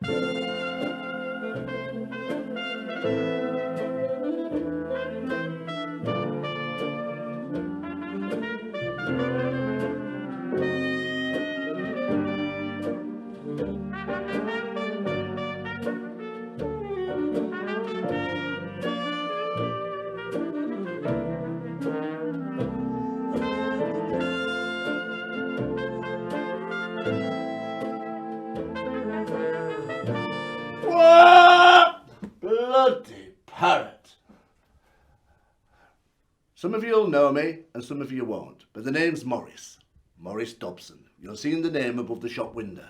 What? Bloody parrot. Some of you'll know me and some of you won't, but the name's Maurice. Maurice Dobson. You'll see the name above the shop window.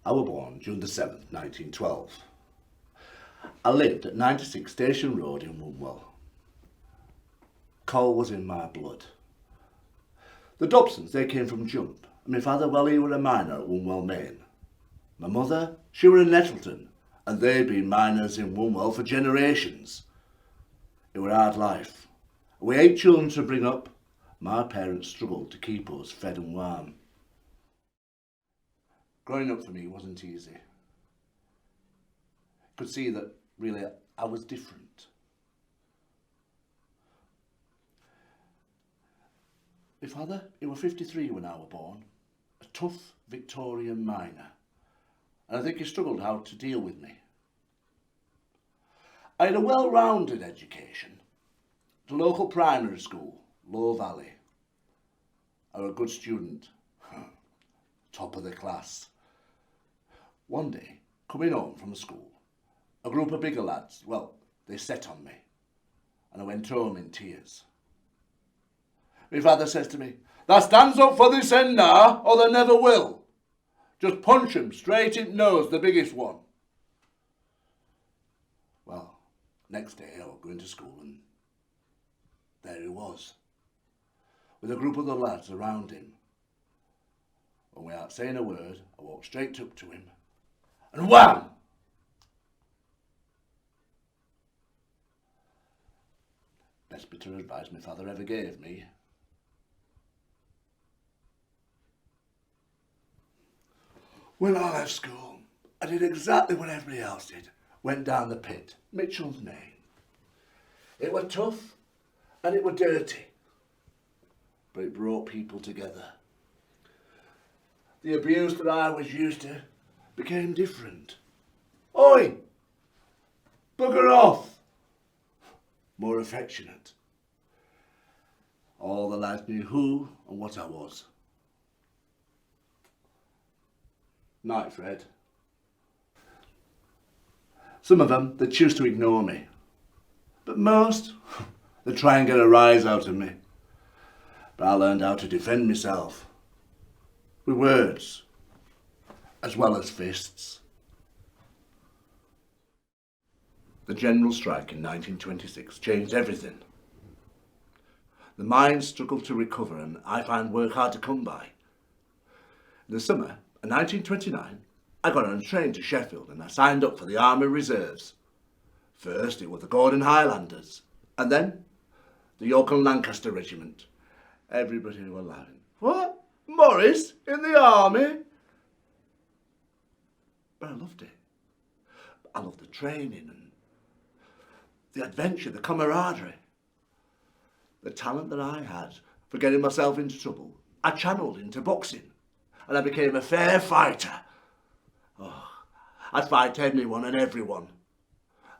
I was born June the 7th, 1912. I lived at 96 Station Road in Woonwell. Coal was in my blood. The Dobsons, they came from Jump, and my father, well, he were a miner at Woonwell, Maine. My mother, she were in Nettleton, and they'd been miners in Woonwell for generations. It were a hard life. We 8 children to bring up. My parents struggled to keep us fed and warm. Growing up for me wasn't easy. Could see that really I was different. My father, he was 53 when I was born, a tough Victorian miner, and I think he struggled how to deal with me. I had a well-rounded education. The local primary school, Low Valley. I was a good student, top of the class. One day, coming home from school, a group of bigger lads, well, they set on me, and I went home in tears. My father says to me, "Tha stands up for this end now, or they never will. Just punch him straight in the nose, the biggest one." Well, next day I was going to school, and there he was, with a group of the lads around him. And without saying a word, I walked straight up to him, and wham! Best bit of advice my father ever gave me. When I left school, I did exactly what everybody else did. Went down the pit, Mitchell's name. It was tough and it was dirty, but it brought people together. The abuse that I was used to became different. Oi! Bugger off! More affectionate. All the lads knew who and what I was. Night, Fred. Some of them, they choose to ignore me. But most, they try and get a rise out of me. But I learned how to defend myself. With words, as well as fists. The general strike in 1926 changed everything. The mines struggled to recover and I found work hard to come by. In the summer of 1929, I got on a train to Sheffield and I signed up for the Army Reserves. First it was the Gordon Highlanders and then the York and Lancaster Regiment. Everybody were laughing. What? Maurice in the army? But I loved it. I loved the training and the adventure, the camaraderie. The talent that I had for getting myself into trouble, I channeled into boxing and I became a fair fighter. Oh, I'd fight anyone and everyone.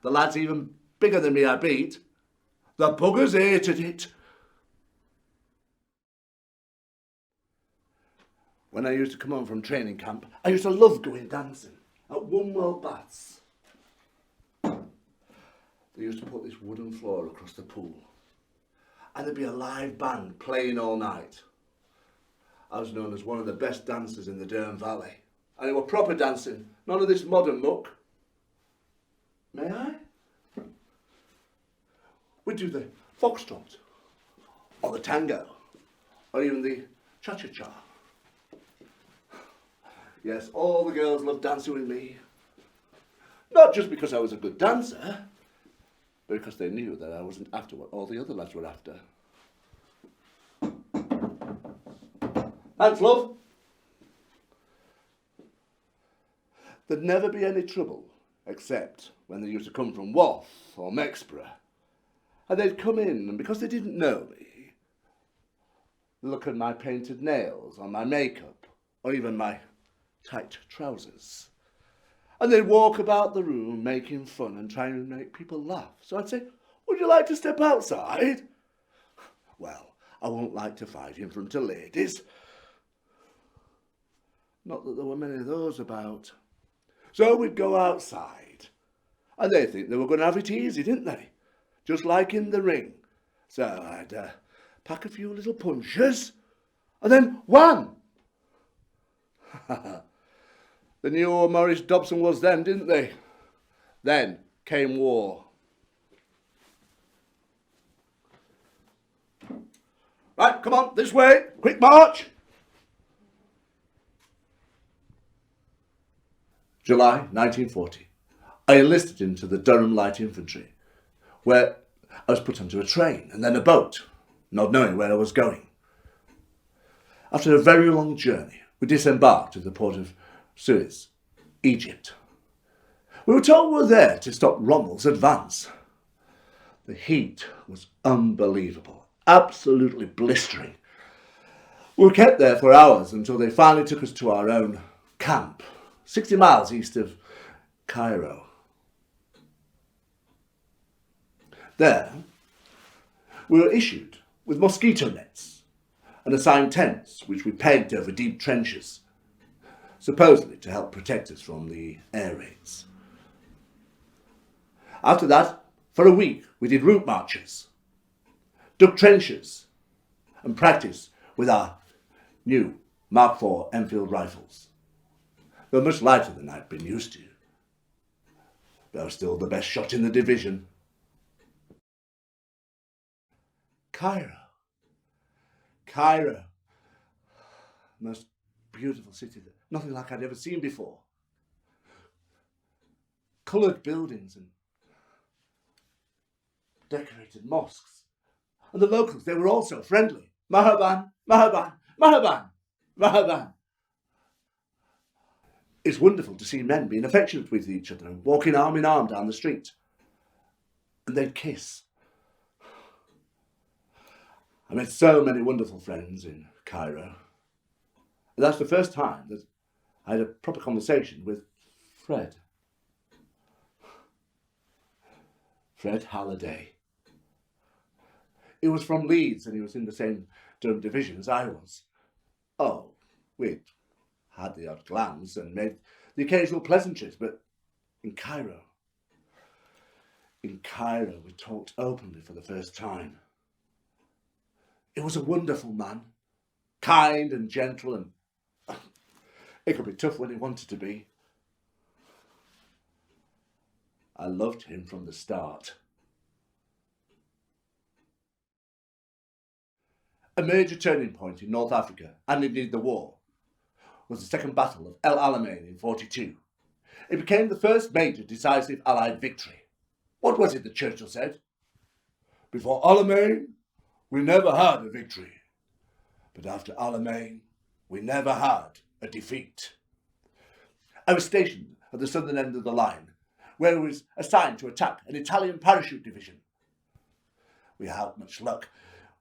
The lads even bigger than me I beat. The buggers hated it. When I used to come home from training camp, I used to love going dancing at Woonwell Baths. They used to put this wooden floor across the pool and there'd be a live band playing all night. I was known as one of the best dancers in the Durham Valley. And it was proper dancing, none of this modern muck. May I? We'd do the foxtrot, or the tango, or even the cha-cha-cha. Yes, all the girls loved dancing with me. Not just because I was a good dancer, but because they knew that I wasn't after what all the other lads were after. Thanks, love. There'd never be any trouble, except when they used to come from Wath or Mexborough. And they'd come in, and because they didn't know me, look at my painted nails or my makeup, or even my tight trousers. And they'd walk about the room making fun and trying to make people laugh. So I'd say, would you like to step outside? Well, I won't like to fight in front of ladies. Not that there were many of those about. So we'd go outside. And they think they were going to have it easy, didn't they? Just like in the ring. So I'd pack a few little punches, and then wham! They knew who Maurice Dobson was then, didn't they? Then came war. Right, come on, this way, quick march! July 1940. I enlisted into the Durham Light Infantry, where I was put onto a train and then a boat, not knowing where I was going. After a very long journey, we disembarked at the port of Suez, Egypt. We were told we were there to stop Rommel's advance. The heat was unbelievable, absolutely blistering. We were kept there for hours until they finally took us to our own camp, 60 miles east of Cairo. There, we were issued with mosquito nets and assigned tents, which we pegged over deep trenches, supposedly to help protect us from the air raids. After that, for a week, we did route marches, dug trenches, and practiced with our new Mark IV Enfield rifles. They were much lighter than I'd been used to, but I was still the best shot in the division. Cairo, most beautiful city, nothing like I'd ever seen before. Coloured buildings and decorated mosques. And the locals, they were also friendly. Marhaban, marhaban, marhaban, marhaban. It's wonderful to see men being affectionate with each other and walking arm in arm down the street. And they'd kiss. I met so many wonderful friends in Cairo. And that's the first time that I had a proper conversation with Fred. Fred Halliday. He was from Leeds and he was in the same Durham division as I was. Oh, we'd had the odd glance and made the occasional pleasantries, but in Cairo we talked openly for the first time. He was a wonderful man, kind and gentle, and it could be tough when he wanted to be. I loved him from the start. A major turning point in North Africa, and indeed the war, was the Second Battle of El Alamein in 42. It became the first major decisive Allied victory. What was it that Churchill said? Before Alamein, we never had a victory. But after Alamein, we never had a defeat. I was stationed at the southern end of the line, where I was assigned to attack an Italian parachute division. We had much luck.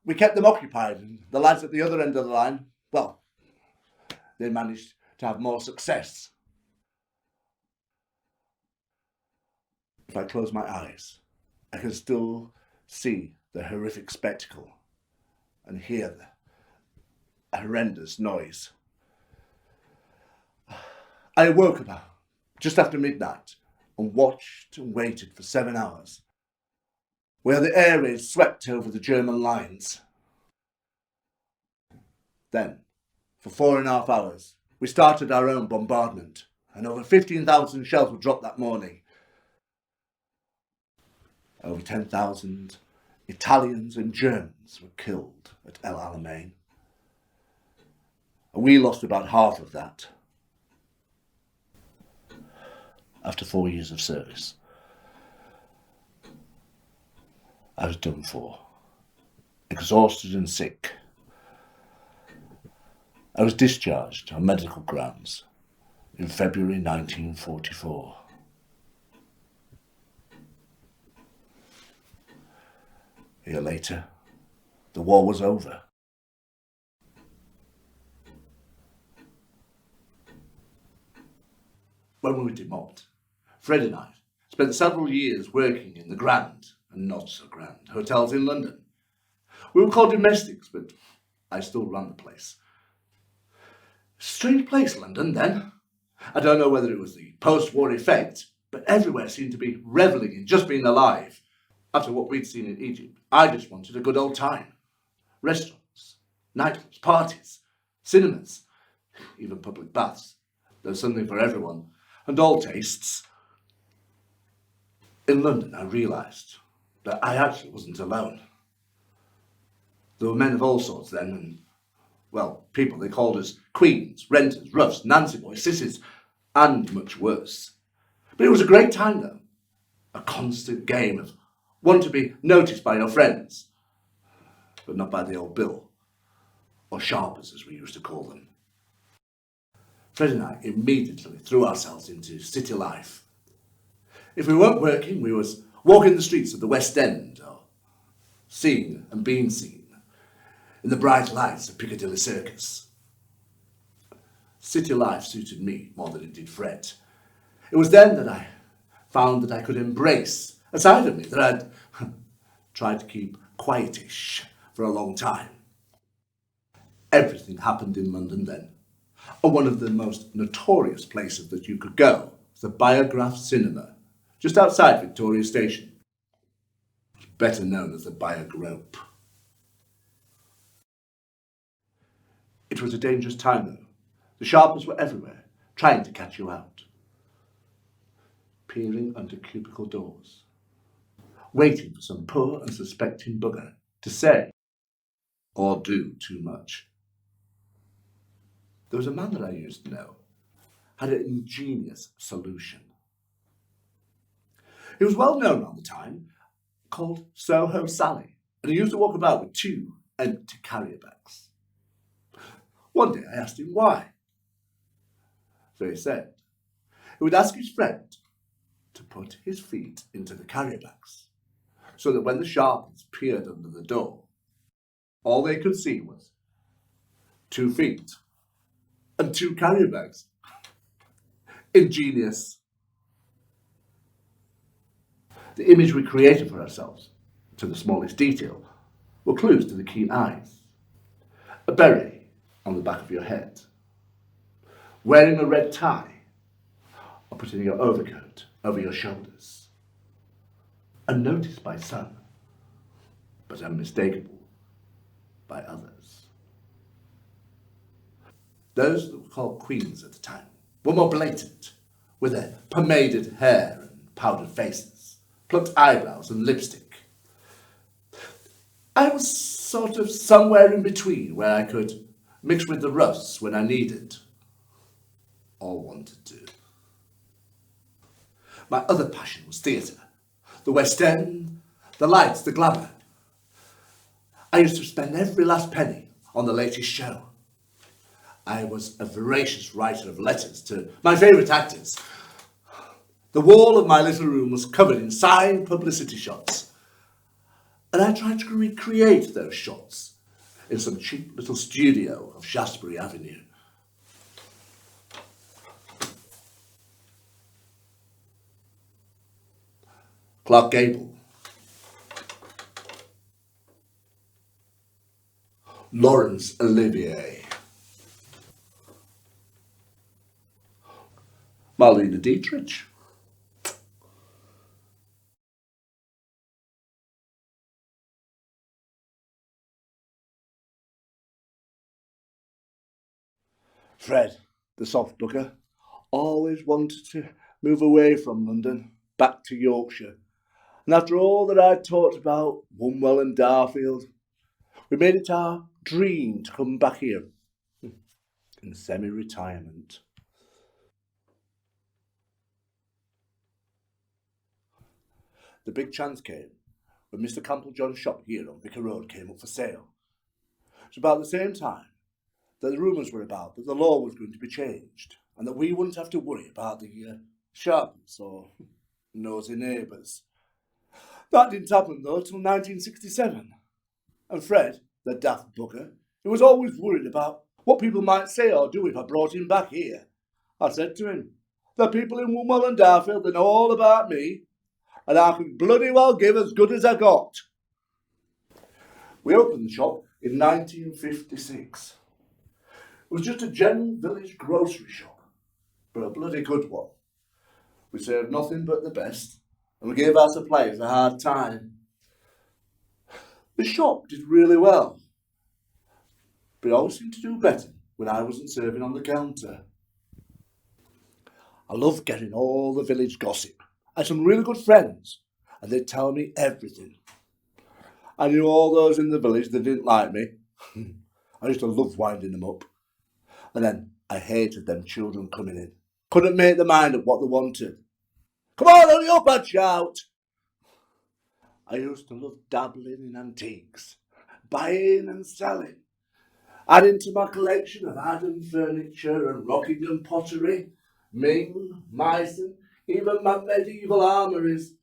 We kept them occupied, and the lads at the other end of the line, well, they managed to have more success. If I close my eyes, I can still see the horrific spectacle and hear the horrendous noise. I awoke about just after midnight and watched and waited for 7 hours, where the air raids swept over the German lines. Then, for 4.5 hours, we started our own bombardment, and over 15,000 shells were dropped that morning. Over 10,000 Italians and Germans were killed at El Alamein. And we lost about half of that after 4 years of service. I was done for, exhausted and sick. I was discharged on medical grounds. in February 1944. A year later, the war was over. When we were demobbed, Fred and I spent several years working in the grand and not so grand hotels in London. We were called domestics, but I still ran the place. Strange place, London, then. I don't know whether it was the post-war effect, but everywhere seemed to be revelling in just being alive. After what we'd seen in Egypt, I just wanted a good old time. Restaurants, nightclubs, parties, cinemas, even public baths. There was something for everyone, and all tastes. In London, I realised that I actually wasn't alone. There were men of all sorts then, and, well, people they called us queens, renters, roughs, Nancy boys, sissies, and much worse. But it was a great time, though. A constant game of want to be noticed by your friends, but not by the old bill, or sharpers as we used to call them. Fred and I immediately threw ourselves into city life. If we weren't working, we was walking the streets of the West End, or seeing and being seen in the bright lights of Piccadilly Circus. City life suited me more than it did Fred. It was then that I found that I could embrace a side of me that I'd tried to keep quietish for a long time. Everything happened in London then, and one of the most notorious places that you could go was the Biograph Cinema, just outside Victoria Station, better known as the Biogrope. It was a dangerous time, though. The sharpers were everywhere, trying to catch you out. Peering under cubicle doors, waiting for some poor unsuspecting bugger to say or do too much. There was a man that I used to know, had an ingenious solution. He was well known around the time, called Soho Sally, and he used to walk about with 2 empty carrier bags. One day I asked him why. So he said he would ask his friend to put his feet into the carrier bags, so that when the sharpers peered under the door, all they could see was 2 feet and 2 carrier bags. Ingenious. The image we created for ourselves, to the smallest detail, were clues to the keen eyes. A beret on the back of your head, wearing a red tie, or putting your overcoat over your shoulders. Unnoticed by some, but unmistakable by others. Those that were called queens at the time were more blatant, with their pomaded hair and powdered faces, plucked eyebrows and lipstick. I was sort of somewhere in between, where I could mix with the roughs when I needed or wanted to. My other passion was theatre, the West End, the lights, the glamour. I used to spend every last penny on the latest show. I was a voracious writer of letters to my favourite actors. The wall of my little room was covered in signed publicity shots, and I tried to recreate those shots in some cheap little studio of Shaftesbury Avenue. Clark Gable, Laurence Olivier, Marlene Dietrich, Fred, the soft bugger, always wanted to move away from London, back to Yorkshire. And after all that I'd talked about Wombwell and Darfield, we made it our dream to come back here in semi-retirement. The big chance came when Mr. Campbell-John's shop here on Vicar Road came up for sale. It was about the same time that the rumours were about that the law was going to be changed, and that we wouldn't have to worry about the sharpness or nosy neighbours. That didn't happen, though, till 1967. And Fred, the daft bugger, he was always worried about what people might say or do if I brought him back here. I said to him, the people in Woodwell and Darfield, they know all about me, and I can bloody well give as good as I got. We opened the shop in 1956. It was just a general village grocery shop, but a bloody good one. We served nothing but the best, and we gave our suppliers a hard time. The shop did really well, but it always seemed to do better when I wasn't serving on the counter. I loved getting all the village gossip. I had some really good friends, and they'd tell me everything. I knew all those in the village that didn't like me. I used to love winding them up. And then I hated them children coming in. Couldn't make their mind up what they wanted. Come on, hurry up, I'd shout. I used to love dabbling in antiques, buying and selling, adding to my collection of Adam furniture and Rockingham pottery, Ming, Meissen, even my medieval armouries.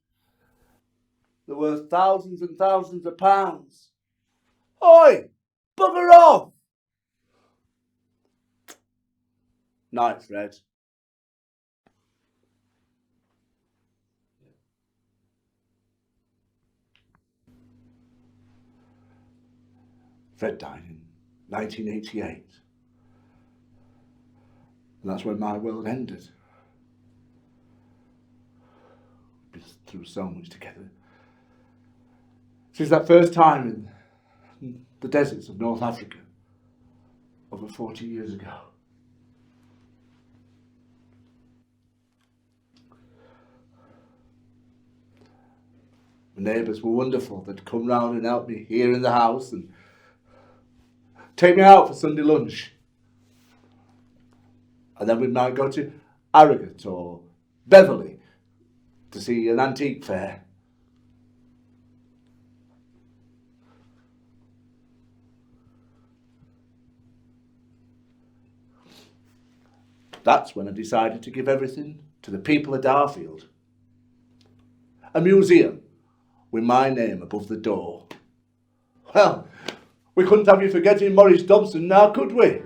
They're worth thousands and thousands of pounds. Oi, bugger off! Night, Fred. Fred died in 1988. And that's when my world ended. We've been through so much together. Since that first time in the deserts of North Africa, over 40 years ago. The neighbours were wonderful. They'd come round and help me here in the house and take me out for Sunday lunch. And then we might go to Harrogate or Beverley to see an antique fair. That's when I decided to give everything to the people of Darfield. A museum with my name above the door. Well, we couldn't have you forgetting Maurice Dobson now, could we?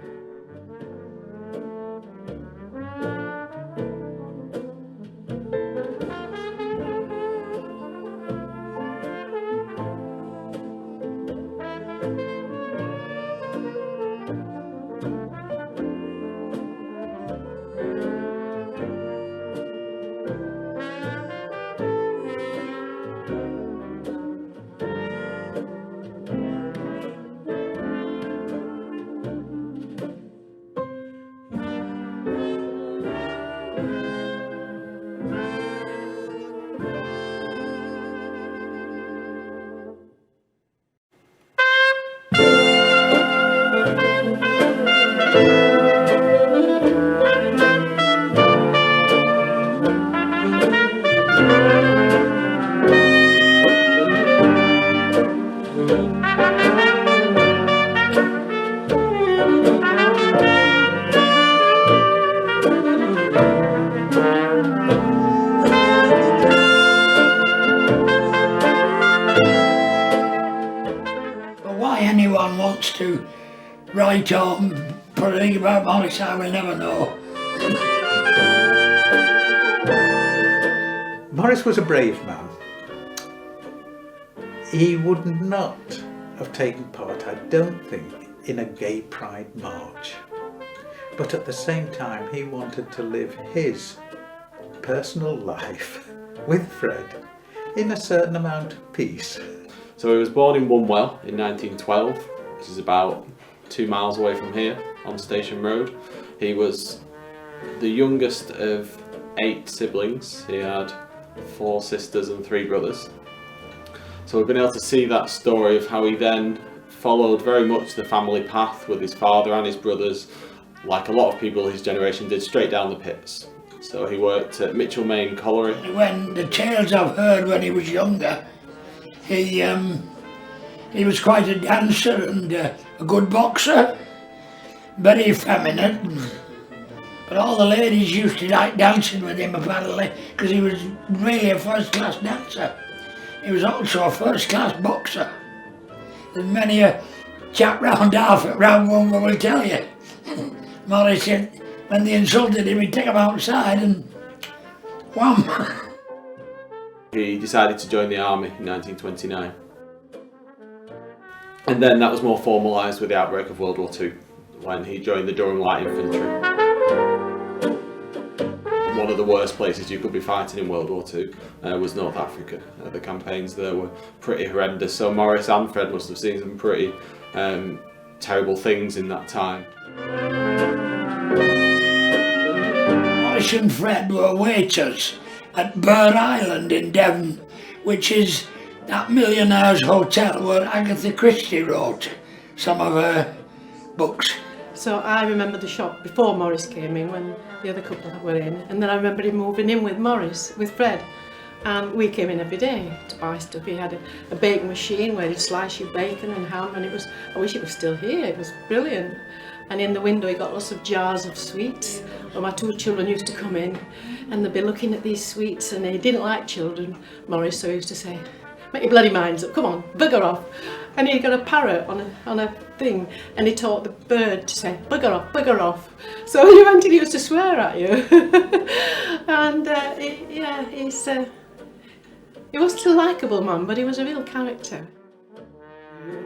Anyone wants to write or put anything about Maurice, I will never know. Maurice was a brave man. He would not have taken part, I don't think, in a gay pride march. But at the same time, he wanted to live his personal life with Fred in a certain amount of peace. So he was born in Woodwell in 1912, which is about 2 miles away from here on Station Road. He was the youngest of 8 siblings. He had 4 sisters and 3 brothers. So we've been able to see that story of how he then followed very much the family path with his father and his brothers, like a lot of people his generation did, straight down the pits. So he worked at Mitchell Main Colliery. When the tales I've heard when he was younger, he was quite a dancer and a good boxer, very effeminate. But all the ladies used to like dancing with him apparently, because he was really a first-class dancer. He was also a first-class boxer. There's many a chap round one will tell you. Maurice said when they insulted him, he'd take them outside and wham! He decided to join the army in 1929. And then that was more formalised with the outbreak of World War II, when he joined the Durham Light Infantry. One of the worst places you could be fighting in World War II was North Africa. The campaigns there were pretty horrendous, so Maurice and Fred must have seen some pretty terrible things in that time. Maurice and Fred were waiters at Burr Island in Devon, which is that millionaire's hotel where Agatha Christie wrote some of her books. So I remember the shop before Maurice came in, when the other couple were in, and then I remember him moving in with Maurice, with Fred, and we came in every day to buy stuff. He had a baking machine where he'd slice your bacon and ham, and I wish it was still here, it was brilliant. And in the window he got lots of jars of sweets, where my two children used to come in and they'd be looking at these sweets, and he didn't like children, Maurice, so he used to say, "Make your bloody minds up, come on, bugger off." And he got a parrot on a thing, and he taught the bird to say, "Bugger off, bugger off." So you wanted he used to swear at you. And he wasn't a likeable man, but he was a real character.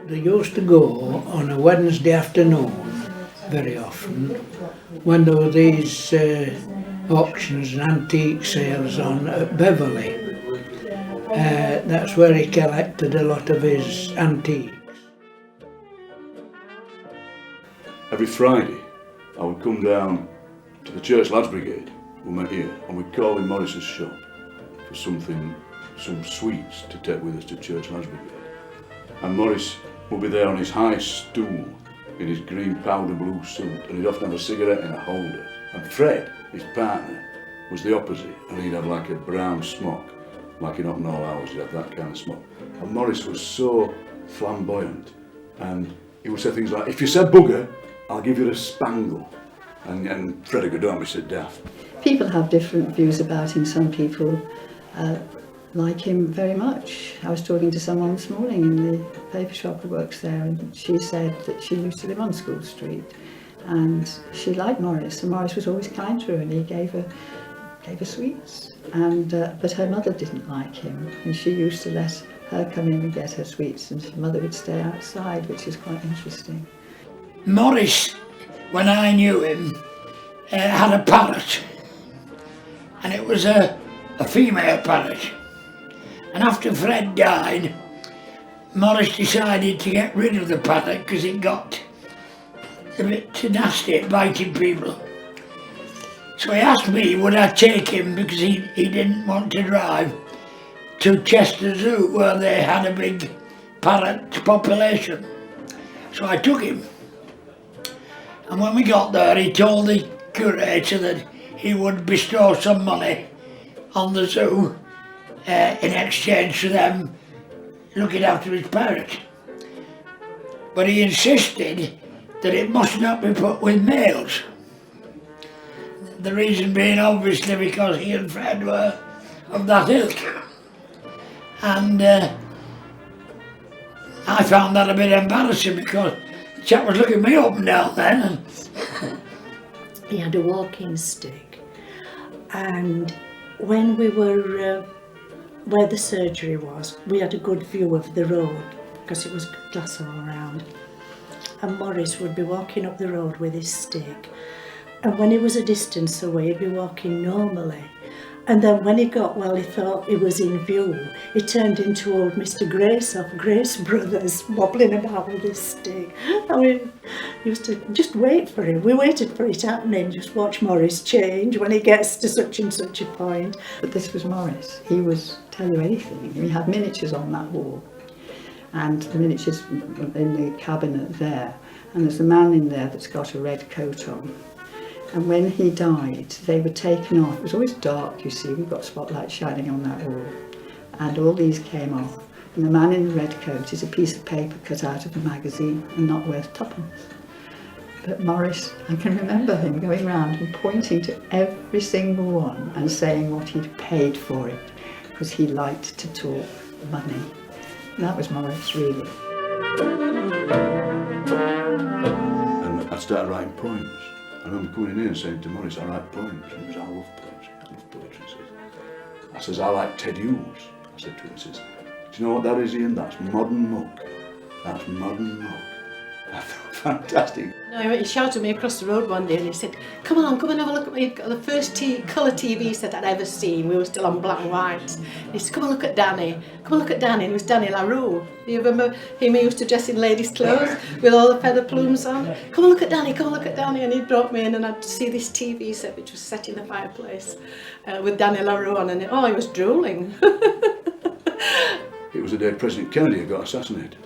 They used to go on a Wednesday afternoon very often when there were these auctions and antique sales on at Beverley. That's where he collected a lot of his antiques. Every Friday I would come down to the Church Lads Brigade, we met here, and we'd call in Maurice's shop for some sweets to take with us to Church Lads Brigade. And Maurice would be there on his high stool in his green powder blue suit, and he'd often have a cigarette in a holder. And Fred, his partner, was the opposite, and he'd have like a brown smock, like in Hucknall Hours, he'd have that kind of smock. And Maurice was so flamboyant, and he would say things like, "If you said bugger, I'll give you a spangle." And Fred would go, "Don't be so daft." People have different views about him. Some people like him very much. I was talking to someone this morning in the paper shop who works there, and she said that she used to live on School Street, and she liked Maurice, and Maurice was always kind to her, and he gave her sweets. And but her mother didn't like him, and she used to let her come in and get her sweets, and her mother would stay outside, which is quite interesting. Maurice, when I knew him, had a parrot, and it was a female parrot. And after Fred died, Maurice decided to get rid of the parrot because it got a bit too nasty at biting people. So he asked me would I take him, because he didn't want to drive, to Chester Zoo where they had a big parrot population. So I took him. And when we got there, he told the curator that he would bestow some money on the zoo in exchange for them looking after his parrot. But he insisted that it must not be put with males. The reason being obviously because he and Fred were of that ilk. And I found that a bit embarrassing because the chap was looking me up and down then. He had a walking stick, and when we were where the surgery was, we had a good view of the road because it was glass all around, and Maurice would be walking up the road with his stick, and when he was a distance away he'd be walking normally, and then when he got well, he thought he was in view, he turned into old Mr. Grace of Grace Brothers, wobbling about with his stick. And we used to just wait for him. We waited for it happening, just watch Maurice change when he gets to such and such a point. But this was Maurice. He would tell you anything. We had miniatures on that wall, and the miniatures in the cabinet there, and there's a man in there that's got a red coat on. And when he died, they were taken off. It was always dark, you see, we've got spotlights shining on that wall. And all these came off. And the man in the red coat is a piece of paper cut out of a magazine and not worth twopence. But Maurice, I can remember him going round and pointing to every single one and saying what he'd paid for it, because he liked to talk money. And that was Maurice, really. And I started writing poems. I remember coming in here and saying to Maurice, I write poems. And he was, I love poetry. I love poetry. I says, I like Ted Hughes. I said to him, he says, do you know what that is, Ian? That's modern muck. That's modern muck. I thought, fantastic. No, he shouted at me across the road one day and he said, come on, come and have a look at me. The first colour TV set I'd ever seen. We were still on black and white. And he said, come and look at Danny. Come and look at Danny. And it was Danny LaRue. You remember him? He used to dress in ladies' clothes with all the feather plumes on. Come and look at Danny, come and look at Danny. And he brought me in and I'd see this TV set which was set in the fireplace with Danny LaRue on. And he was drooling. It was the day President Kennedy got assassinated.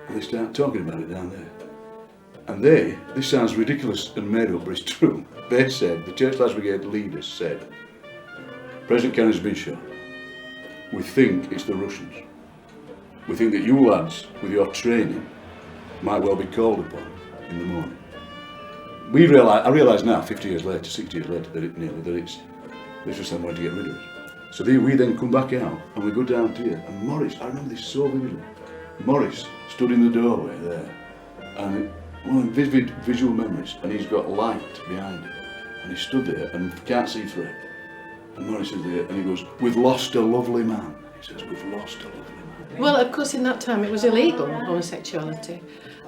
And they started talking about it down there. And this sounds ridiculous and made up, but it's true. They said, the Church Lads Brigade leaders said, President Kennedy's been shot. We think it's the Russians. We think that you lads, with your training, might well be called upon in the morning. I realise now, 50 years later, 60 years later, that it's just them wanting to get rid of us. So we then come back out and we go down to here. And Maurice, I remember this so vividly. Maurice stood in the doorway there, and one of the vivid visual memories, and he's got light behind him, and he stood there and can't see Fred. And Maurice is there, and he goes, "We've lost a lovely man." He says, "We've lost a lovely man." Well, of course, in that time it was illegal, homosexuality,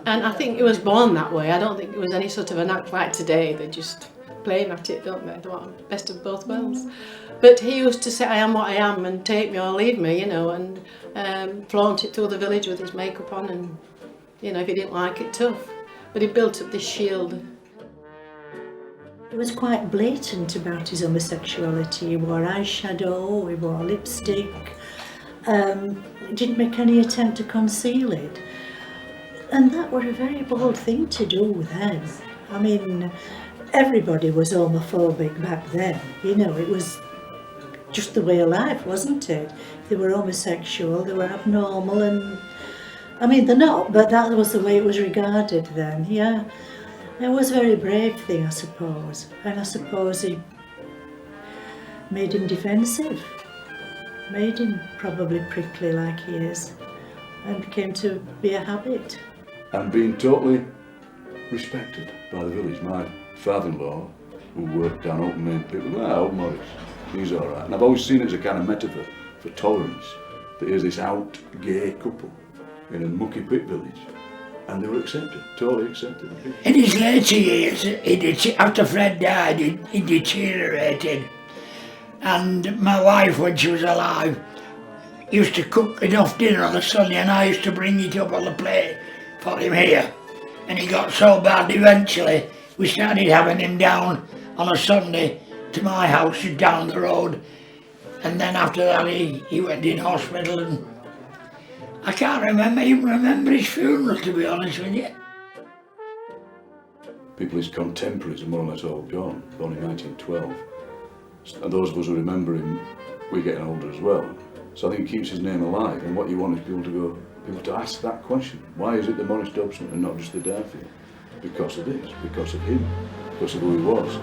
and I think it was born that way. I don't think it was any sort of an act like today. They're just playing at it, don't they? They want best of both worlds. But he used to say, "I am what I am, and take me or leave me," you know, and flaunt it through the village with his makeup on, and you know, if he didn't like it, tough. But he built up this shield. He was quite blatant about his homosexuality. He wore eyeshadow, he wore lipstick. He didn't make any attempt to conceal it. And that was a very bold thing to do then. I mean, everybody was homophobic back then. You know, it was just the way of life, wasn't it? They were homosexual, they were abnormal, and I mean, they're not, but that was the way it was regarded then, yeah. It was a very brave thing, I suppose. And I suppose it made him defensive. Made him probably prickly like he is. And came to be a habit. And being totally respected by the village. My father-in-law, who worked down Open Main Pit, was, old Maurice, he's all right. And I've always seen it as a kind of metaphor for tolerance. That here's this out gay couple in a mucky pit village, and they were accepted, totally accepted. In his later years, after Fred died, he deteriorated. And my wife, when she was alive, used to cook enough dinner on a Sunday, and I used to bring it up on the plate for him here. And he got so bad eventually, we started having him down on a Sunday to my house down the road. And then after that he went in hospital, and I can't even remember his funeral, to be honest with you. People, his contemporaries are more or less all gone, born in 1912. And those of us who remember him, we're getting older as well. So I think it keeps his name alive, and what you want is people to ask that question. Why is it the Maurice Dobson and not just the Darfield? Because of this, because of him, because of who he was.